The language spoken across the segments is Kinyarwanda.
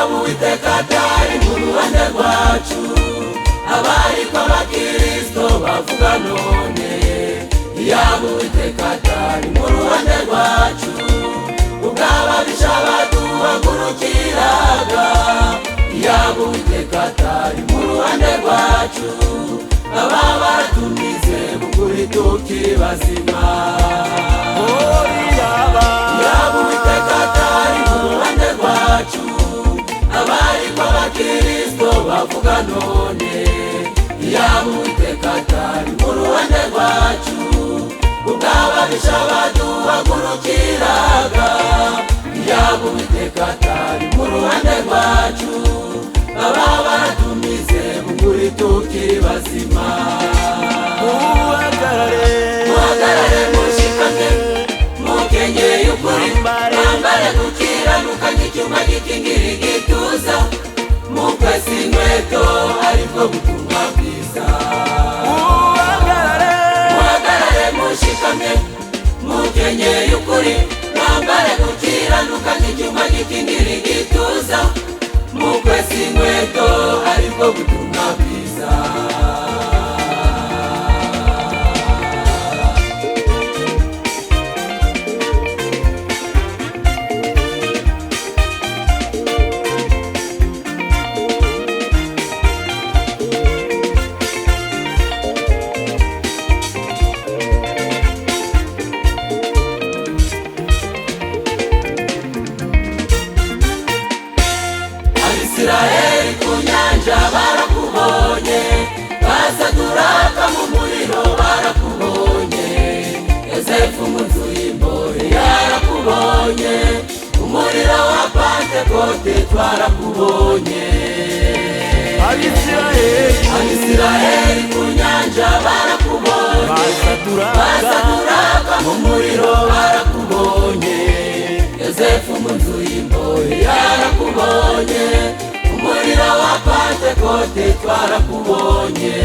Uwiteka mu ruhande rwacu, abariko abakristo bavuga none. Uwiteka mu ruhande rwacu, ubw'ababisha baduhagurukiraga. Uwiteka mu ruhande rwacu, aba baratumize mukuri tukiri bazima. Uwiteka mu ruhande rwacu, abariko abakristo bavuga none. Uwiteka mu ruhande rwacu, ubw'ababisha baduhagurukiraga. Uwiteka mu ruhande rwacu, aba baratumize mukuri tukiri bazima. Muhagarare mushikame, mukenyeye ukuri, mwambare gukiranuka nk'icyuma gikingira igituza, mukwese inkweto aribwo butumwa bwiza. Muhagarare mushikame, mukenyeye ukuri, mwambare gukiranuka nk'icyuma gikingira igituza, mukwese inkweto aribwo butumwa bwiza. Israeli ku nyanja barakubonye, Basaduraka mu muriro barakubonye, Yosefu mu nzu y'imbohe yarakubonye, umuriro wa Pentekote twarakubonye. Abisiraheli ku nyanja barakubonye, Basaduraka mu muriro barakubonye, Yosefu mu nzu y'imbohe yarakubonye, umuriro wa Pentekote twarakubonye.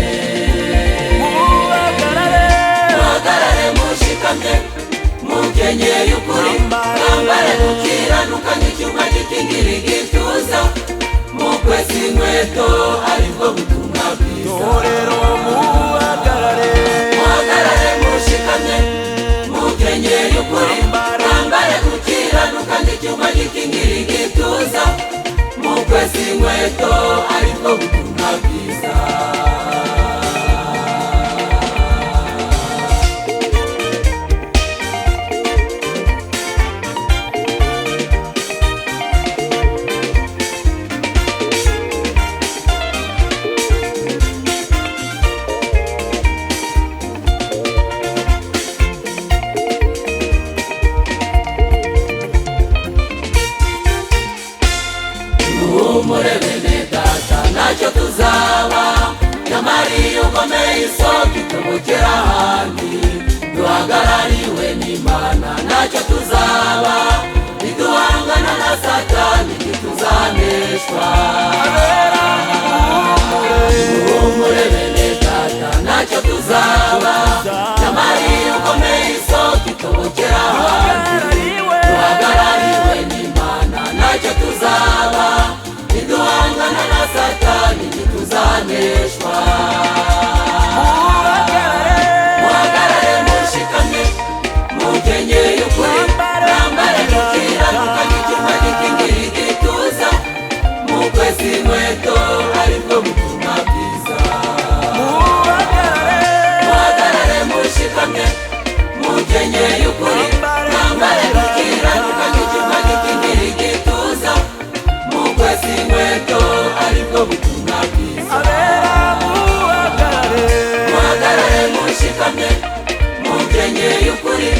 Muhagarare mushikamye, mukenyeye ukuri, mwambare gukiranuka nk'icyuma gikingira igituza, mukwese inkweto aribwo butumwa bwiza. Muhagarare mushikamye, mukenyeye ukuri, mwambare gukiranuka nk'icyuma gikingira igituza, mukwese inkweto aribwo butumwa bwiza. Muhumure bene data, ntacyo tuzaba, nyamara iyo ugomeye isoko itobokera ahandi. Duhagarariwe n'Imana, ntacyo tuzaba, niduhangana na Satani ntituzaneshwa. Muhumure bene data, ntacyo tuzaba, nyamara iyo ugomeye isoko itobokera ahandi. Duhagarariwe n'Imana, ntacyo tuzaba, niduhangana na Satani ntituzaneshwa. Muhagarare mushikamye, mukenyeye ukuri, mwambare gukiranuka nk'icyuma gikingira igituza, mukwese inkweto aribwo butumwa bwiza. Muhagarare mushikamye, mukenyeye ukuri, mwambare gukiranuka nk'icyuma gikingira igituza, mukwese inkweto aribwo butumwa bwiza. Muhagarare mushikamye, mukenyeye ukuri,